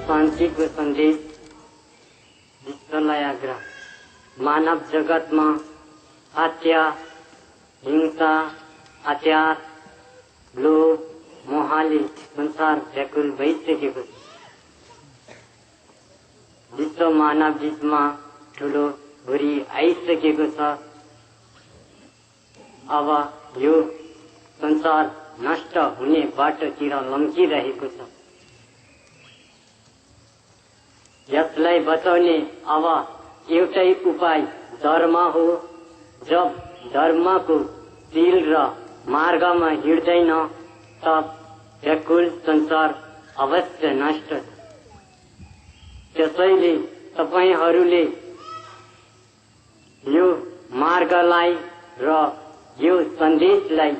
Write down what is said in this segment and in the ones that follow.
शांति को संदेश विश्वलाई आग्रह। मानव जगत में हत्या, हिंसा, अत्याचार, लोभ, मोहले संसार व्याकुल भइसकेको छ। विश्व मानव बीचमा ठूलो भुरी आइसकेको छ। अब यो संसार नष्ट हुने बाटोतिर लम्किरहेको छ। यसलाई बचाउने अब एउटै उपाय धर्म हो। जब धर्मको दिल र मार्गमा हिँड्दैन तब व्याकुल संसार अवश्य नष्ट छ। त्यसैले तपाईहरूले यो मार्गलाई र यो सन्देशलाई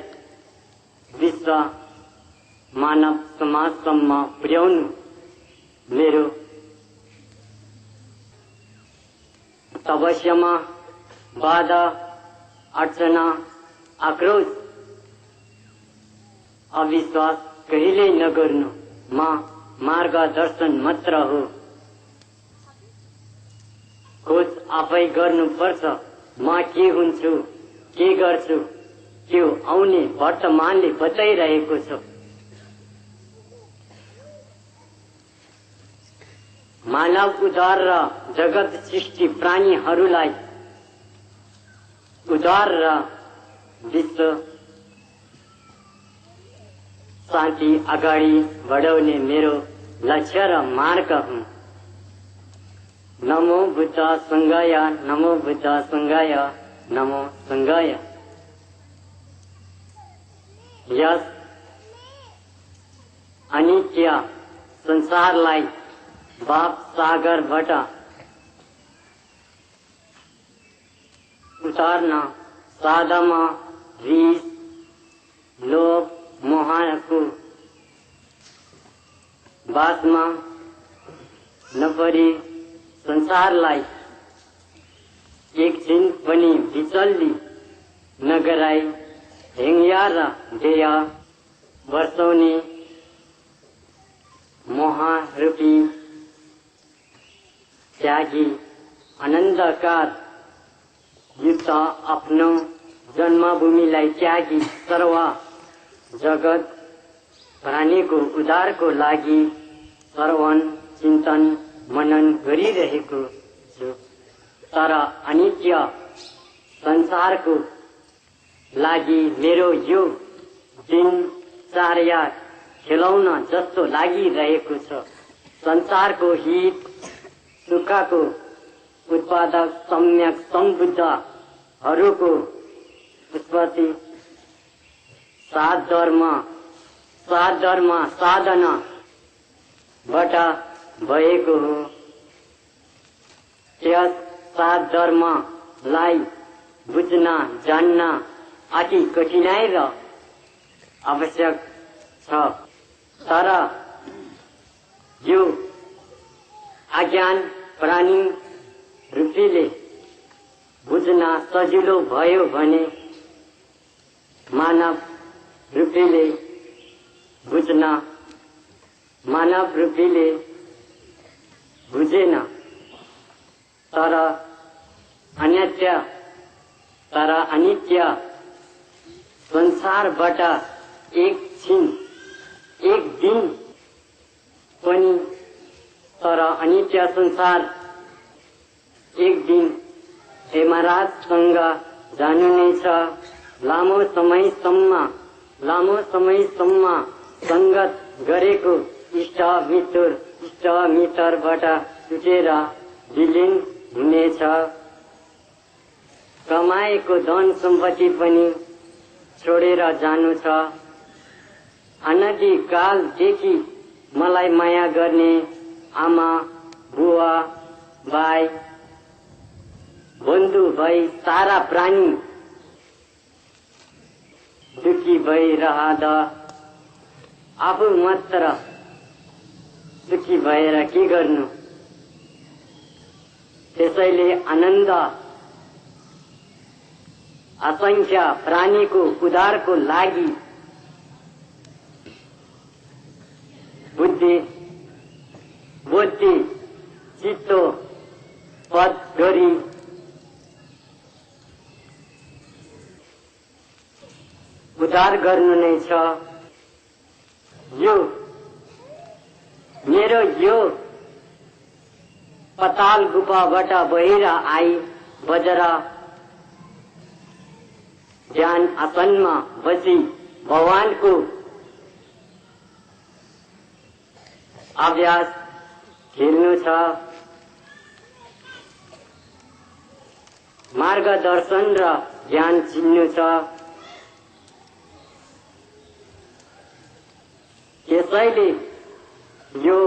विश्व मानव समाजसम्म पुर्याउनु मेरो तपस्यामा बाधा, अर्चना, आक्रोश, अविश्वास कहिल्यै नगर्नु। म मार्गदर्शन मात्र हो। खोज आफै गर्नुपर्छ। म के हुन्छु, के गर्छु, त्यो आउने वर्तमानले बताइरहेको छ। मानव उद्धार र जगत सृष्टि प्राणीहरूलाई उद्धार र विश्व शान्ति अगाडि बढाउने मेरो लक्ष्य र मार्ग हुँ। नमो बुद्ध संघाय, नमो बुद्ध संघाय, नमो संघाय। यस अनित्य संसारलाई बाप सागरबाट उतार्न सादामा रिस, लोभ, मोहको बासमा नपरी संसारलाई एकछिन पनि विचल्ली नगराई हेङ्या र देय वर्षाउने मोहरूपी त्यागी आनन्दकार युक्त आफ्नो जन्मभूमिलाई त्यागी सर्व जगत प्राणीको उद्धारको लागि श्रवण, चिन्तन, मनन गरिरहेको छु। तर अनित्य संसारको लागि मेरो यो दिनचर्या खेलाउन जस्तो लागिरहेको छ। संसारको हित सुखको उत्पादक सम्यक सम्बुद्धहरूको उत्पत्ति सात धर्म साधनाबाट भएको हो। त्यस सात धर्मलाई बुझ्न जान्न अति कठिनाई र आवश्यक छ। तर यो अज्ञान प्राणी रूपीले बुझ्न सजिलो भयो भने मानव रूपीले बुझ्न मानव रूपीले बुझेन। तर अनित्य संसारबाट एकछिन एक दिन पनि तर अनित्य संसार एक दिन हेमराजसँग जानु नै छ। लामो समयसम्म संगत गरेको इष्ट मित्रबाट छुटेर विलीन हुनेछ। कमाएको धन सम्पत्ति पनि छोडेर जानु छ। अनादिकालदेखि मलाई माया गर्ने आमा, बुवा, भाइ, बन्धु भई सारा प्राणी दुखी भइरहँदा आफू मात्र दुखी भएर के गर्नु। त्यसैले आनन्द असंख्य प्राणीको उद्धारको लागि बुद्धि वो बुद्धि चित्तो पद गरी उद्धार गर्नु नै छ। यो मेरो यो पताल गुफाबाट बहिर आई बजेर ध्यान आसनमा बसी भगवानको अभ्यास खेल्नु छ। मार्गदर्शन र ज्ञान चिन्नु छ। त्यसैले यो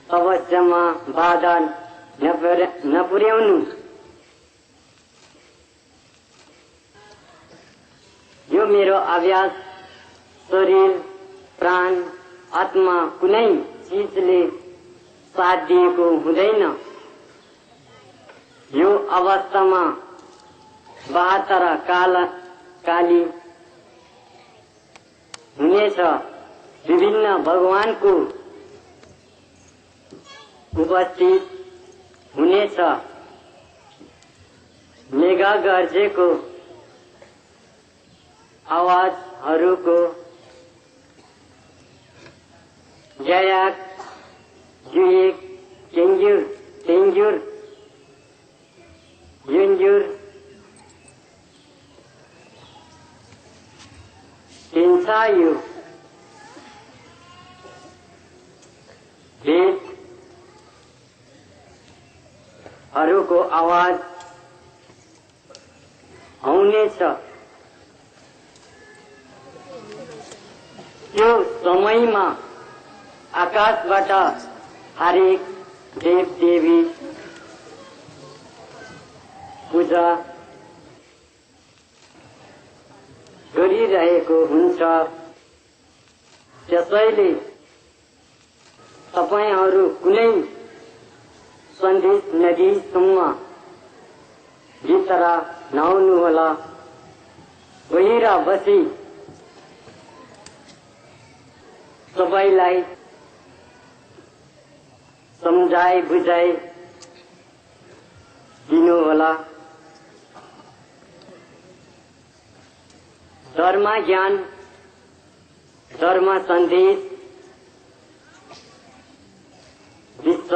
तपस्यामा बाधा नपुर्याउनु। यो मेरो अभ्यास शरीर प्राण आत्मा कुनै चीजले साथ दिएको हुँदैन। यो अवस्थामा 72 काली हुनेछ। विभिन्न भगवानको उपस्थित हुनेछ। मेघा गर्जेको आवाजहरूको जयाक जुएक टेङ्ग्युर टेङ्ग्युर युन्जुर टिन्सायु भेदहरूको आवाज आउनेछ। त्यो समयमा आकाशबाट हरेक देव देवी पूजा गरिरहेको हुन्छ। त्यसैले तपाईहरू कुनै सन्देश नदीसम्म भित्र नआउनुहोला। बाहिर बसी सबैलाई सम्झाइ बुझाइ दिनुहोला। धर्म ज्ञान धर्म सन्देश विश्व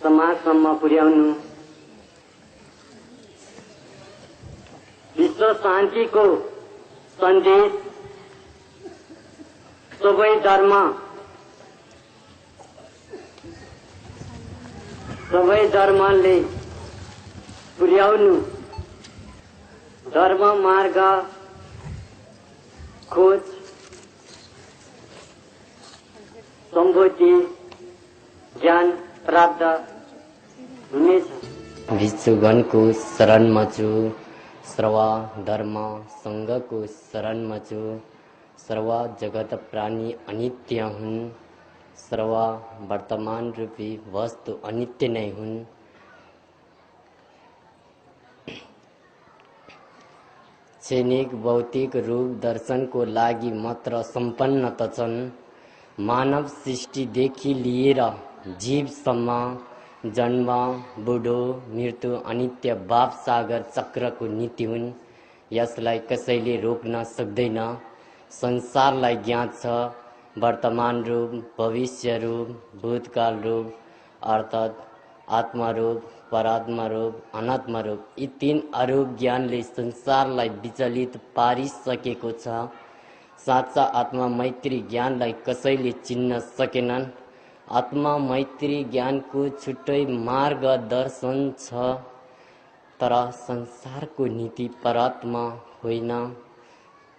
समाजसम्म पुर्याउनु। विश्व शान्तिको सन्देश सबै धर्मले पुर्याउनु। धर्म मार्ग खोज सम्बोधि ज्ञान प्राप्त हुनेछ। विश्वगणको शरणमा छु, सर्व धर्म सङ्घको शरणमा छु। सर्व जगत प्राणी अनित्य हुन्। सर्व वर्तमान रूपी वस्तु अनित्य नै हुन्। क्षणिक भौतिक रूप दर्शनको लागि मात्र सम्पन्न त छन्। मानव सृष्टिदेखि लिएर जीवसम्म जन्म बुढो मृत्यु अनित्य भाव सागर चक्रको नीति हुन्। यसलाई कसैले रोक्न सक्दैन। संसारलाई ज्ञात छ वर्तमान रूप भविष्य रूप भूतकाल रूप अर्थात् आत्मा रूप परात्मा रूप अनात्मा रूप। यी 3 अरूप ज्ञानले संसारलाई विचलित पारिसकेको छ। साँच्चा आत्मा मैत्री ज्ञानलाई कसैले चिन्न सकेनन्। आत्मा मैत्री ज्ञानको छुट्टै मार्गदर्शन छ। तर संसारको नीति परात्मा होइन।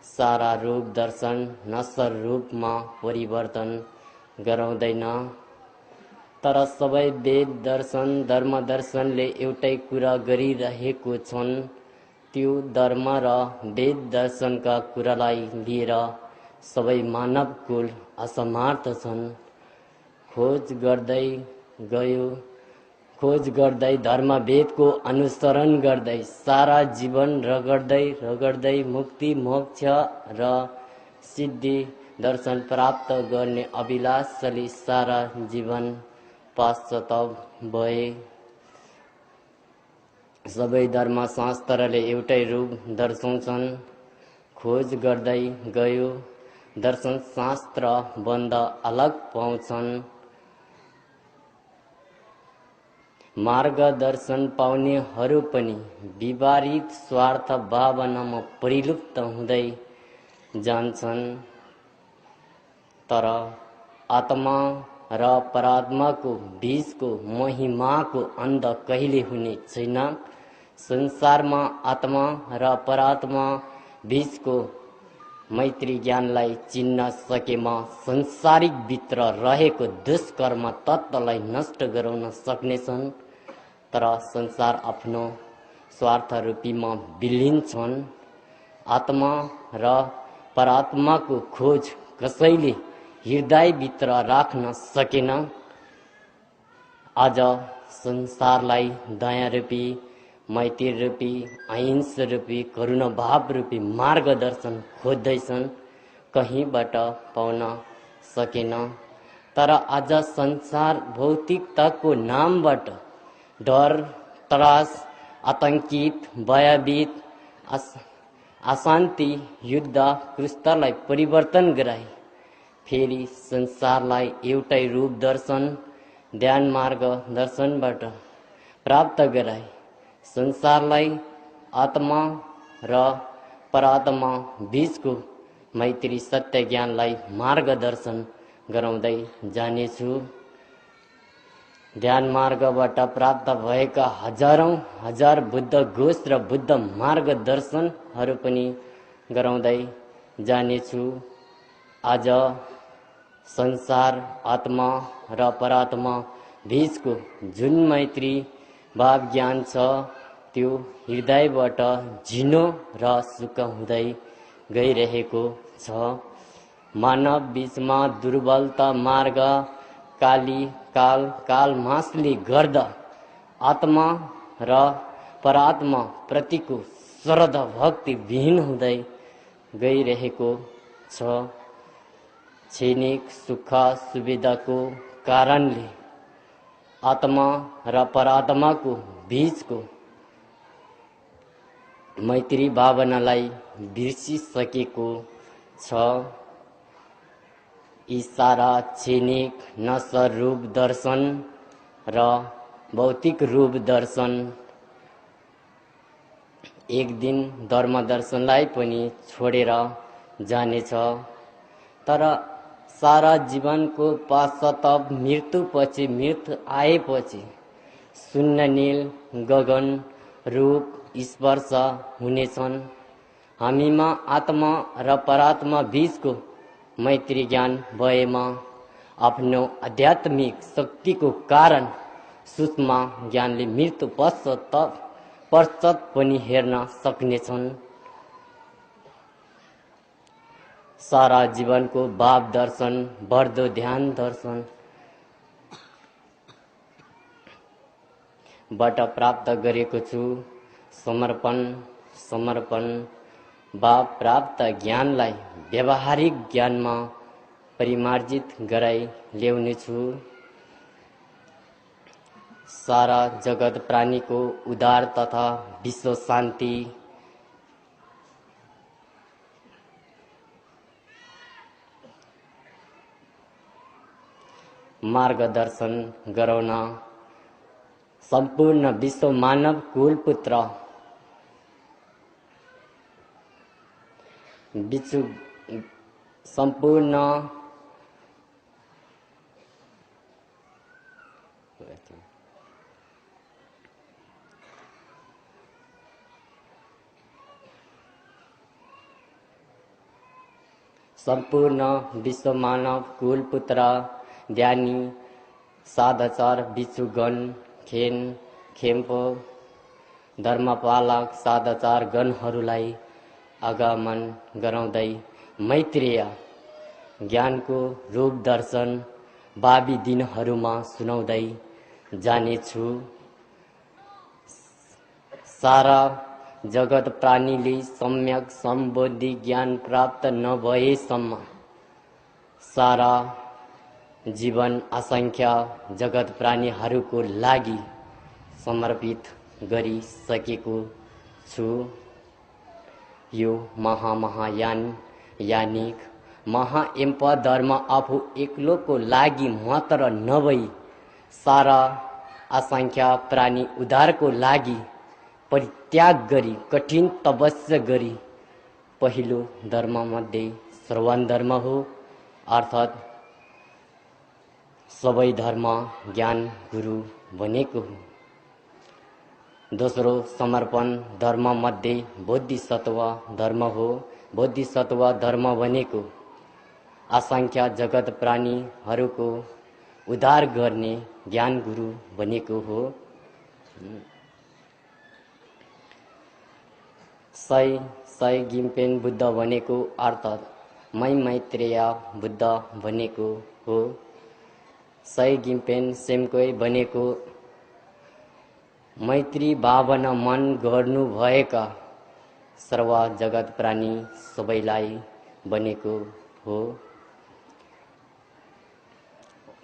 सारा रूप दर्शन नश्वर रूपमा परिवर्तन गराउँदैन। तर सबै वेद दर्शन धर्म दर्शनले एउटै कुरा गरिरहेको छन्। त्यो धर्म र वेद दर्शनका कुरालाई लिएर सबै मानव कुल असमर्थ छन्। खोज गर्दै धर्म वेदको अनुसरण गर्दै सारा जीवन रगड्दै मुक्ति मोक्ष र सिद्धि दर्शन प्राप्त गर्ने अभिलाषले सारा जीवन पश्चाताप भए। सबै धर्मशास्त्रले एउटै रूप दर्शाउँछन्। खोज गर्दै गयो दर्शन शास्त्र भन्दा अलग पाउँछन्। मार्गदर्शन पाउनेहरू पनि विपरीत स्वार्थ भावनामा परिलुप्त हुँदै जान्छन्। तर आत्मा र परात्माको बीचको महिमाको अन्त कहिले हुने छैन। संसारमा आत्मा र परात्मा बीचको मैत्री ज्ञानलाई चिन्न सकेमा संसारिक भित्र रहेको दुष्कर्म तत्त्वलाई नष्ट गराउन सक्नेछन्। तर संसार आफ्नो स्वार्थ रूपीमा विलीन छन्। आत्मा र परात्माको खोज कसैले हृदयभित्र राख्न सकेन। आज संसारलाई दया रूपी, मैत्री रूपी, अहिंसा रूपी, करुणा भाव रूपी मार्गदर्शन खोज्दैछन्, कहीँबाट पाउन सकेन। तर आज संसार भौतिकताको नामबाट डर, त्रास, आतंकित, भयभीत, अशान्ति, युद्ध, क्रुष्टलाई परिवर्तन गराई फेरि संसारलाई एउटै रूप दर्शन, ध्यान मार्ग दर्शनबाट प्राप्त गराई संसारलाई आत्मा र परात्मा बीचको मैत्री सत्य ज्ञानलाई मार्गदर्शन गराउँदै जानेछु। ध्यान मार्गबाट प्राप्त भएका हजारौं हजार बुद्ध घोष र बुद्ध मार्गदर्शनहरू पनि गराउँदै जानेछु। आज संसार, आत्मा र परात्मा बीचको जुन मैत्री भाव ज्ञान छ त्यो हृदयबाट झिनो र सुख हुँदै गइरहेको छ। मानव बीचमा दुर्बलता मार्ग कालमासले गर्दा आत्मा र परात्मा प्रतिको श्रद्धा भक्ति विहीन हुँदै गइरहेको छ। क्षणिक सुख सुविधाको कारणले आत्मा र परात्माको बीचको मैत्री भावनालाई बिर्सिसकेको छ। यी सारा क्षणिक नश्वर रूप दर्शन र भौतिक रूप दर्शन एक दिन धर्म दर्शनलाई पनि छोडेर जानेछ। तर सारा जीवनको पश्चाताप मृत्युपछि मृत्यु आएपछि शून्य नील गगन रूप स्पर्श हुनेछन्। हामीमा आत्मा र परात्मा बीचको मैत्री ज्ञान भएमा आफ्नो आध्यात्मिक शक्तिको कारण सूक्ष्म ज्ञानले मृत्यु पश्चात पनि हेर्न सक्नेछन्। सारा जीवनको भाव दर्शन, बढ्दो ध्यान दर्शन बाट प्राप्त गरेको छु। समर्पण भाव प्राप्त ज्ञानलाई व्यावहारिक ज्ञानमा परिमार्जित गराई ल्याउनेछु। सारा जगत प्राणीको उद्धार तथा विश्व शान्ति मार्गदर्शन गराउन सम्पूर्ण विश्व मानव कुल पुत्र सम्पूर्ण विश्व मानव कुल पुत्र ध्यानी साधचार बिचुगण खेम्पो धर्मपालक साधचार गणहरूलाई आगमन गराउँदै मैत्रीय ज्ञानको रूप दर्शन भावी दिनहरूमा सुनाउँदै जानेछु। सारा जगत प्राणीले सम्यक सम्बोधि ज्ञान प्राप्त नभएसम्म सारा जीवन असंख्य जगत प्राणीहरूको लागि समर्पित गरिसकेको छु। यो महायानिक महाएम्प धर्म आफू एक्लोको लागि मात्र नभई सारा असंख्य प्राणी उद्धारको लागि परित्याग गरी कठिन तपस्या गरी पहिलो धर्म मध्ये श्रवण धर्म हो, अर्थात् सबै धर्म ज्ञान गुरु भनेको हो। दोस्रो समर्पण धर्म मध्ये बोधिसत्व धर्म हो। बोधिसत्व धर्म भनेको असंख्य जगत प्राणीहरूको उद्धार गर्ने ज्ञान गुरु भनेको हो। सय गिम्पेन बुद्ध भनेको अर्थात् मैत्रेय बुद्ध भनेको हो। सय गिम्पेन सेम्कोई भनेको मैत्री भावना मन गर्नुभएका सर्व जगत प्राणी सबैलाई बनेको हो।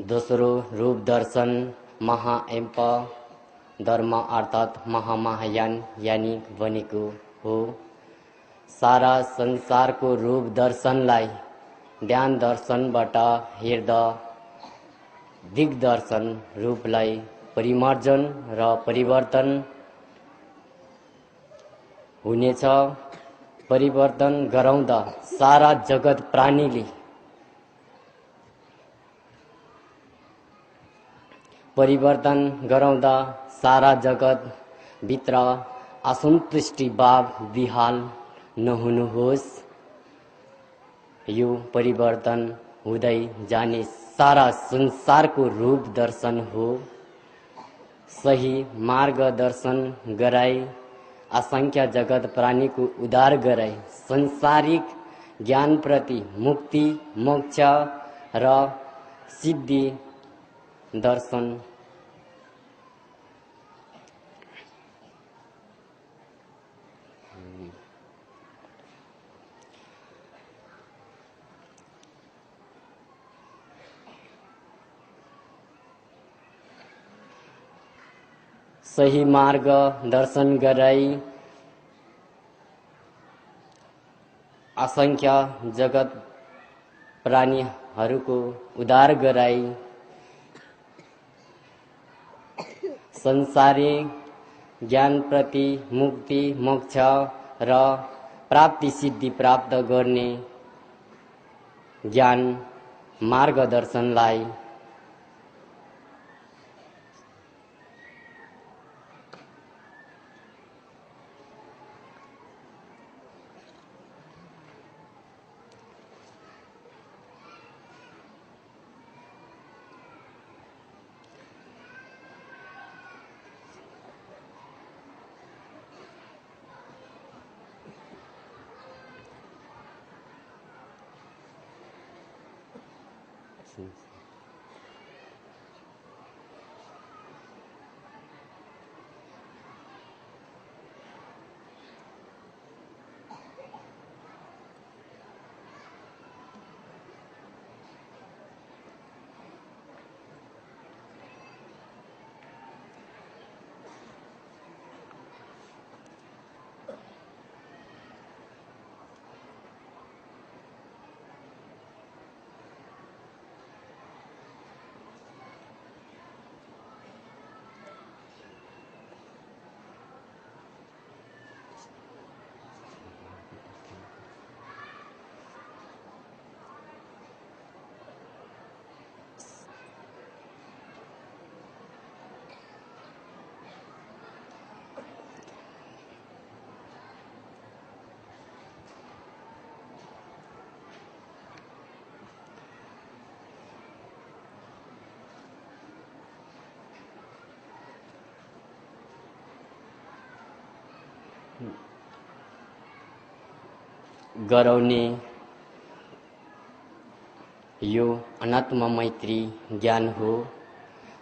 दोस्रो रूप दर्शन महाएम्प धर्म अर्थात् महायान यानी बनेको हो। सारा संसारको रूप दर्शनलाई ध्यान दर्शनबाट हेर्दा दिग्दर्शन रूपलाई परिमार्जन र परिवर्तन हुनेछ। परिवर्तन गराउँदा सारा जगत प्राणीले परिवर्तन गराउँदा सारा जगत भित्र असन्तुष्टि भाव विहाल नहुनुहोस्। यो परिवर्तन हुँदै जाने सारा संसारको रूप दर्शन हो। सही मार्गदर्शन गराई असंख्य जगत प्राणीको उद्धार गराई संसारिक ज्ञान प्रति मुक्ति मोक्ष र सिद्धि दर्शन सही मार्ग दर्शन गराई असंख्य जगत प्राणीहरूको उद्धार गराई संसारिक ज्ञान प्रति मुक्ति मोक्ष र प्राप्ति सिद्धि प्राप्त गर्ने ज्ञान मार्गदर्शनलाई गराउने यो अनात्म मैत्री ज्ञान हो।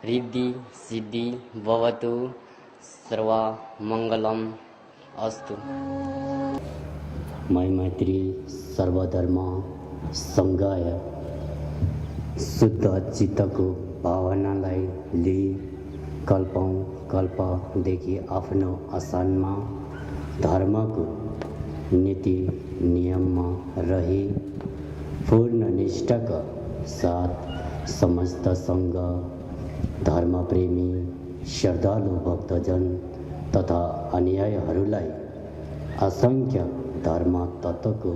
रिद्धि सिद्धि भवतु सर्व मंगलम अस्तु। मैत्री सर्वधर्म संगाय शुद्ध चित्तको भावनालाई लिई कल्पौँ कल्पदेखि आफ्नो आसनमा धर्मको नीति नियममा रही पूर्ण निष्ठाका साथ समस्त सङ्घ धर्मप्रेमी श्रद्धालु भक्तजन तथा अनुयायीहरूलाई असङ्ख्य धर्म तत्त्वको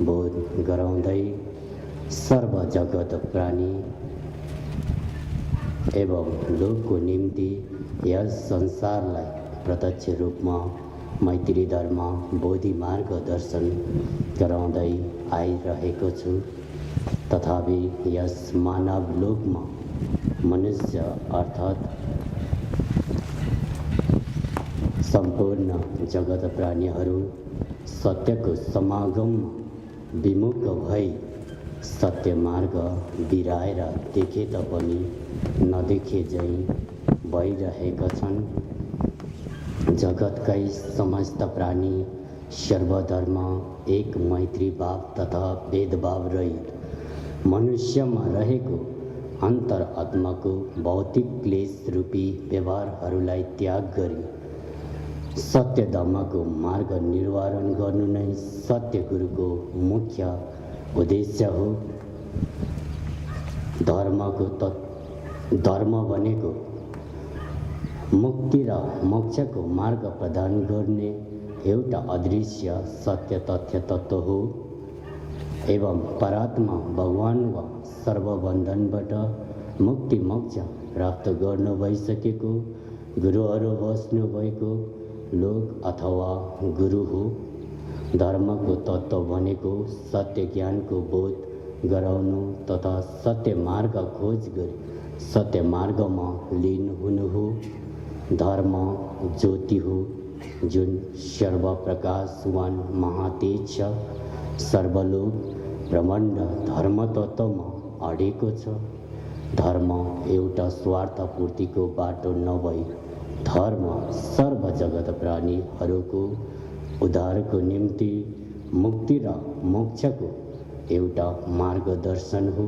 बोध गराउँदै सर्व जगत प्राणी एवं लोकको निम्ति यस संसारलाई प्रत्यक्ष रूपमा मैत्री धर्म बोधि मार्ग दर्शन गराउँदै आइरहेको छु। तथापि यस मानव लोकमा मनुष्य अर्थात् सम्पूर्ण जगत प्राणीहरू सत्यको समागममा विमुख भई सत्य मार्ग बिराएर देखे तापनि नदेखे झैँ भइरहेका छन्। जगतकै समस्त प्राणी सर्वधर्म एक मैत्री भाव तथा भेदभाव रहित मनुष्यमा रहेको अन्तर आत्माको भौतिक क्लेश रूपी व्यवहारहरूलाई त्याग गरी सत्य धर्मको मार्ग निर्वारण गर्नु नै सत्य गुरुको मुख्य उद्देश्य हो। धर्म भनेको मुक्ति र मोक्षको मार्ग प्रदान गर्ने एउटा अदृश्य सत्य तथ्य तत्त्व हो एवं परात्मा भगवान वा सर्वबन्धनबाट मुक्ति मोक्ष प्राप्त गर्नु भइसकेको गुरुहरू बस्नु भएको लोक अथवा गुरु हो। धर्मको तत्त्व भनेको सत्य ज्ञानको बोध गराउनु तथा सत्य मार्ग खोज गरी सत्य मार्गमा लीन हुनु हो। धर्म ज्योति हो जुन सर्वप्रकाशवान महातेज छ। सर्वलोक ब्रह्माण्ड धर्म तत्त्वमा अडेको छ। धर्म एउटा स्वार्थपूर्तिको बाटो नभई धर्म सर्व जगत प्राणीहरूको उद्धारको निम्ति मुक्ति र मोक्षको एउटा मार्गदर्शन हो।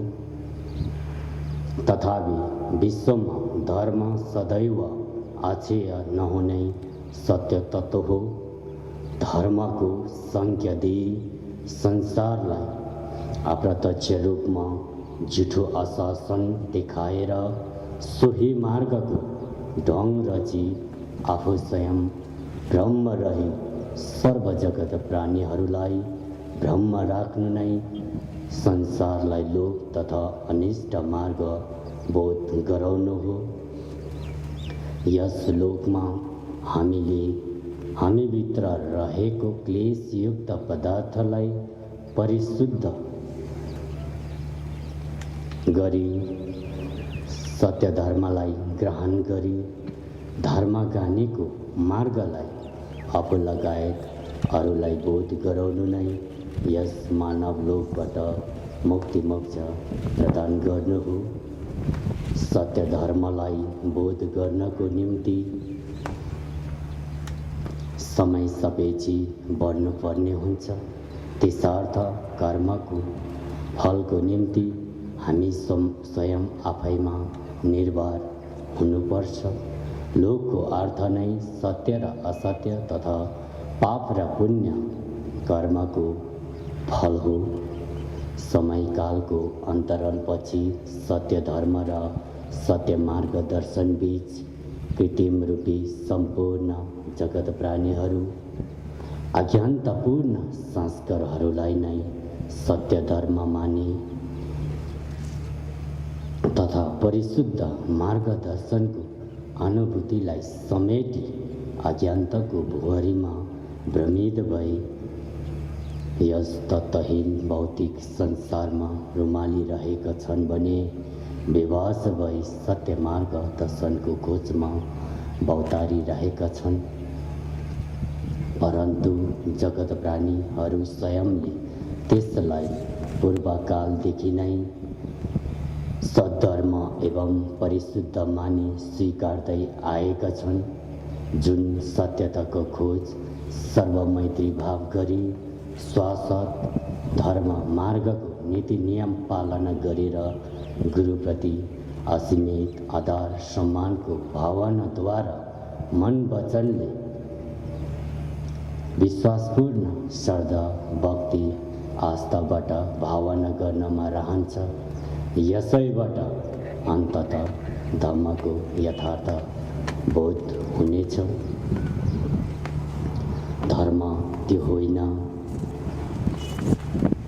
तथापि विश्वमा धर्म सदैव अक्षय नहुने सत्य तत्त्व हो। धर्मको सङ्ख्या दिई संसारलाई अप्रत्यक्ष रूपमा झुठो आश्वासन देखाएर सोही मार्गको ढङ्ग रची आफू स्वयं ब्रह्म रही सर्व जगत प्राणीहरूलाई ब्रह्म राख्नु नै संसारलाई लोक तथा अनिष्ट मार्ग बोध गराउनु हो। यस लोकमा हामीभित्र रहेको क्लेशयुक्त पदार्थलाई परिशुद्ध गरी सत्य धर्मलाई ग्रहण गरी धर्मगानीको मार्गलाई आफू लगायत अरूलाई बोध गराउनु नै यस मानव लोकबाट मुक्ति मोक्ष प्रदान गर्नु हो। सत्य धर्मलाई बोध गर्नको निम्ति समय सापेक्षी बढ्नुपर्ने हुन्छ। त्यसर्थ कर्मको फलको निम्ति हामी स्वयं आफैमा निर्भर हुनुपर्छ। लोकको अर्थ नै सत्य र असत्य तथा पाप र पुण्य कर्मको फल हो। समयकालको अन्तरालपछि सत्य धर्म र सत्य मार्गदर्शन बीच कृत्रिम रूपी सम्पूर्ण जगत प्राणीहरू अज्ञानतापूर्ण संस्कारहरूलाई नै सत्य धर्म माने तथा परिशुद्ध मार्गदर्शनको अनुभूतिलाई समेटी अज्ञानताको भुवरीमा भ्रमित भई यस तत्त्वहीन भौतिक संसारमा रुमालिरहेका छन् भने विवश भई सत्य मार्ग दर्शनको खोजमा भौतारिरहेका छन्। परन्तु जगत प्राणीहरू स्वयंले त्यसलाई पूर्वकालदेखि नै सद्धर्म एवं परिशुद्ध मानी स्वीकार्दै आएका छन्। जुन सत्यताको खोज सर्वमैत्री भाव गरी शाश्वत धर्म मार्गको नीति नियम पालना गरेर गुरुप्रति असीमित आदर सम्मानको भावनाद्वारा मन वचनले विश्वासपूर्ण श्रद्धा भक्ति आस्थाबाट भावना गर्नमा रहन्छ। यसैबाट अन्ततः धर्मको यथार्थ बोध हुनेछ। धर्म त्यो होइन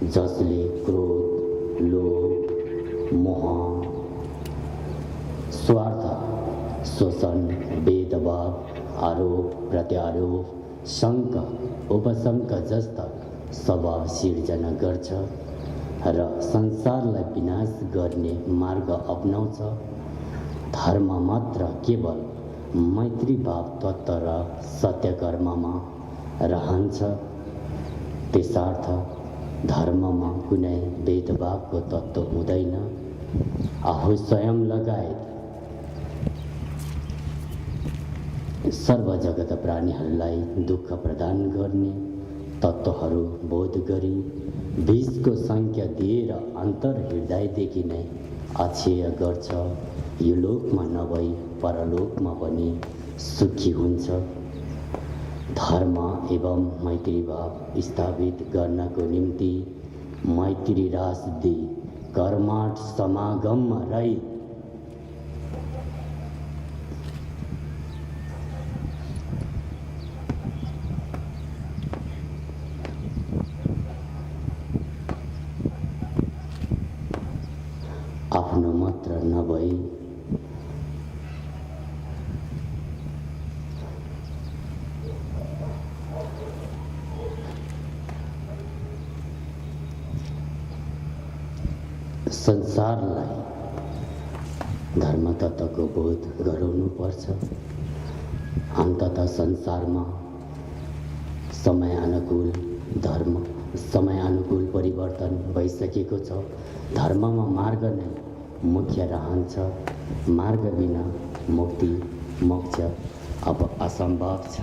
जसले क्रोध, लोभ, मोह, स्वार्थ, शोषण, भेदभाव, आरोप प्रत्यारोप, शङ्का उपशङ्का जस्ता स्वभाव सिर्जना गर्छ र संसारलाई विनाश गर्ने मार्ग अपनाउँछ। धर्म मात्र केवल मैत्री भाव तत्त्व र सत्य कर्ममा रहन्छ। त्यसर्थ धर्ममा कुनै भेदभावको तत्त्व हुँदैन। आफू स्वयं लगायत सर्व जगत प्राणीहरूलाई दुःख प्रदान गर्ने तत्त्वहरू बोध गरी बीजको सङ्ख्या दिएर अन्तर हृदयदेखि नै अक्षय गर्छ। यो लोकमा नभई परलोकमा पनि सुखी हुन्छ। धर्म एवं मैत्री भाव स्थापित गर्नको निम्ति मैत्री राजदी कर्मठ समागममा रही आफ्नो मात्र नभई संसारलाई धर्म तत्त्वको बोध गराउनुपर्छ। अन्ततः संसारमा समय अनुकूल परिवर्तन भइसकेको छ। धर्ममा मार्ग नै मुख्य रहन्छ। मार्ग बिना मुक्ति मोक्ष अब असम्भव छ।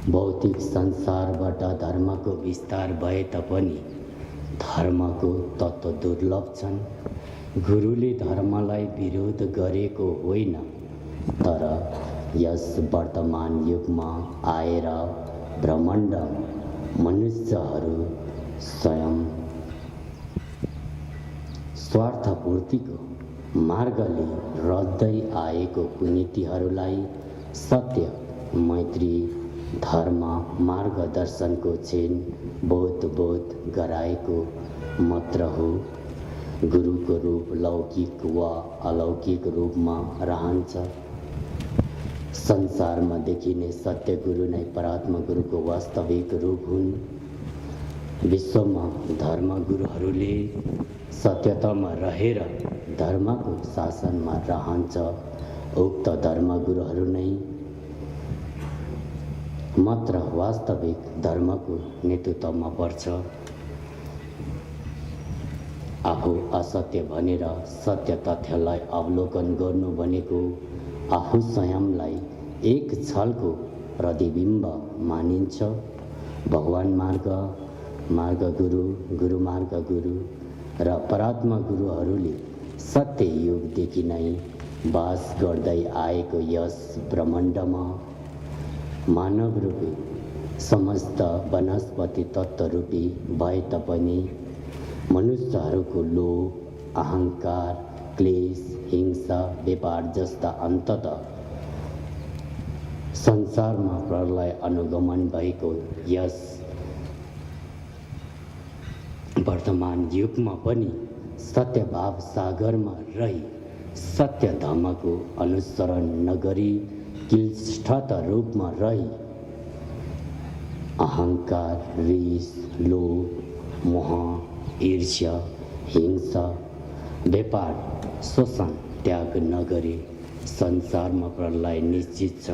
भौतिक संसारबाट धर्मको विस्तार भए तापनि धर्मको तत्त्व दुर्लभ छन्। गुरुले धर्मलाई विरोध गरेको होइन, तर यस वर्तमान युगमा आएर ब्रह्माण्ड मनुष्यहरू स्वयं स्वार्थपूर्तिको मार्गले रड्दै आएको कुनीतिहरूलाई सत्य, मैत्री, धर्म मार्गदर्शनको चेन बोध गराएको मात्र हो। गुरुको रूप लौकिक वा अलौकिक रूपमा रहन्छ। संसारमा देखिने सत्य गुरु नै परात्मा गुरुको वास्तविक रूप हुन्। विश्वमा धर्म गुरुहरूले सत्यतामा रहेर धर्मको शासनमा रहन्छ। उक्त धर्म गुरुहरू नै मात्र वास्तविक धर्मको नेतृत्वमा पर्छ। आफू असत्य भनेर सत्य तथ्यलाई अवलोकन गर्नु भनेको आफू स्वयंलाई एक छलको प्रतिबिम्ब मानिन्छ। भगवान मार्ग गुरु मार्ग गुरु र परात्मा गुरुहरूले सत्य युगदेखि नै वास गर्दै आएको यस ब्रह्माण्डमा मानव रूपी समस्त वनस्पति तत्त्व रूपी भए तापनि मनुष्यहरूको लोभ, अहंकार, क्लेश, हिंसा, व्यापार जस्ता अन्ततः संसारमा प्रलय अनुगमन भएको यस वर्तमान युगमा पनि सत्यभाव सागरमा रही सत्य धर्मको अनुसरण नगरी क्लिष्ट रूपमा रही अहंकार, रिस, लोभ, मोह, ईर्ष्या, हिंसा, व्यापार, शोषण त्याग नगरी संसारमा प्रलय निश्चित छ।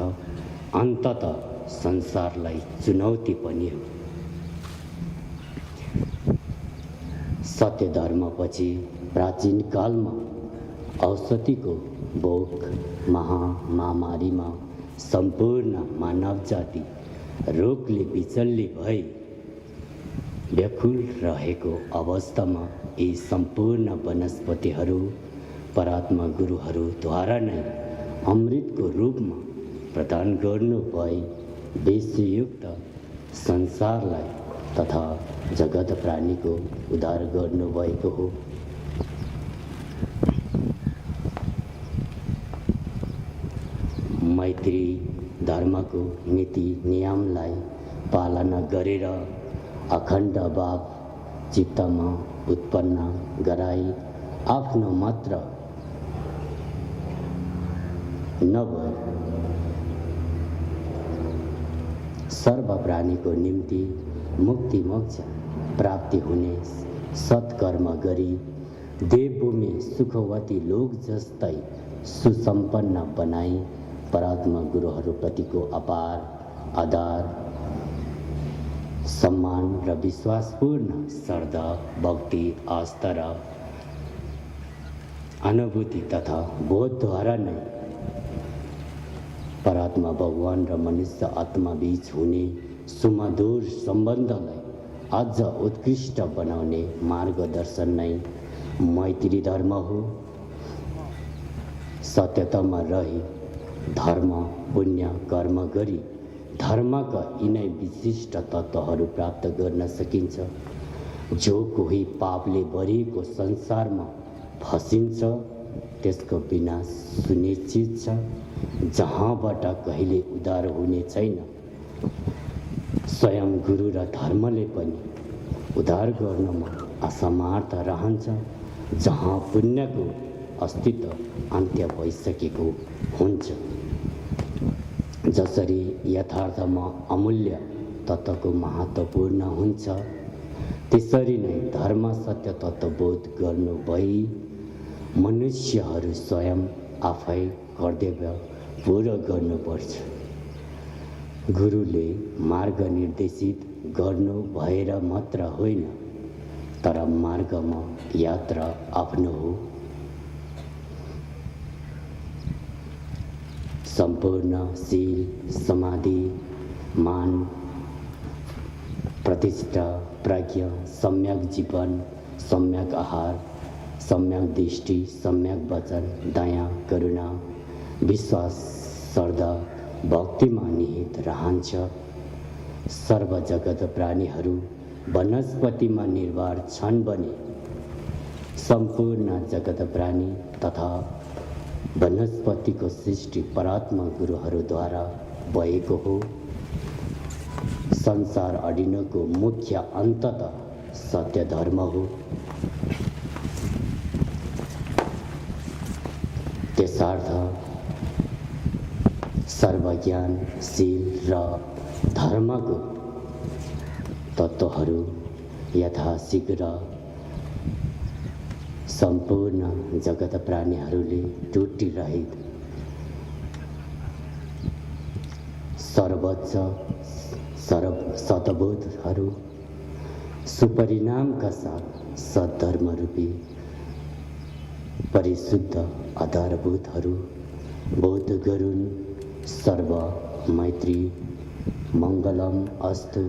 अन्ततः संसारलाई चुनौती पनि हो। सत्य धर्मपछि प्राचीन कालमा औषधिको भोग महामारीमा सम्पूर्ण मानव जाति रोगले विचल्ली भई व्याकुल रहेको अवस्थामा यी सम्पूर्ण वनस्पतिहरू परात्मा गुरुहरूद्वारा नै अमृतको रूपमा प्रदान गर्नु भई विषयुक्त संसारलाई तथा जगत प्राणीको उद्धार गर्नुभएको हो। मैत्री धर्मको नीति नियमलाई पालना गरेर अखण्ड भाव चित्तमा उत्पन्न गराई आफ्नो मात्र नभई सर्व प्राणीको निम्ति मुक्ति मोक्ष प्राप्ति हुने सत्कर्म गरी देवभूमि सुखवती लोक जस्तै सुसम्पन्न बनाई परात्मा गुरुहरूप्रतिको अपार आदर सम्मान र विश्वासपूर्ण श्रद्धा भक्ति आस्था र अनुभूति तथा बोधद्वारा नै परात्मा भगवान र मनुष्य आत्मा बीच हुने सुमधुर सम्बन्धलाई अझ उत्कृष्ट बनाउने मार्गदर्शन नै मैत्री धर्म हो। सत्यतामा रही धर्म पुण्य कर्म गरी धर्मका यिनै विशिष्ट तत्त्वहरू प्राप्त गर्न सकिन्छ। जो कोही पापले भरिएको संसारमा फसिन्छ त्यसको विनाश सुनिश्चित छ, जहाँबाट कहिले उद्धार हुने छैन। स्वयं गुरु र धर्मले पनि उद्धार गर्नमा असमर्थ रहन्छ, जहाँ पुण्यको अस्तित्व अन्त्य भइसकेको हुन्छ। जसरी यथार्थमा अमूल्य तत्त्वको महत्त्वपूर्ण हुन्छ, त्यसरी नै धर्म सत्य तत्त्वबोध गर्नु भई मनुष्यहरू स्वयं आफै कर्तव्य पूरा गर्नुपर्छ। गुरुले मार्ग निर्देशित गर्नु भएर मात्र होइन, तर मार्गमा यात्रा आफ्नो हो। सम्पूर्ण शील समाधि मान प्रतिष्ठा प्रज्ञा सम्यक जीवन सम्यक आहार सम्यक दृष्टि सम्यक वचन दया करुणा विश्वास श्रद्धा भक्तिमा निहित रहन्छ। सर्व जगत प्राणीहरू वनस्पतिमा निर्भर छन् भने सम्पूर्ण जगत प्राणी तथा वनस्पतिको सृष्टि परात्मा गुरुहरूद्वारा भएको हो। संसार अडिनको मुख्य अन्ततः सत्य धर्म हो। त्यसर्थ सर्वज्ञानशील र धर्मको तत्त्वहरू यथाशीघ्र सम्पूर्ण जगत प्राणीहरूले टुटिरहित सर्वोच्च सद्बोधहरू सुपरिणामका साथ सद्धर्मरूपी परिशुद्ध आधारभूतहरू बोध गरून्। सर्व मैत्री मङ्गलम अस्तु।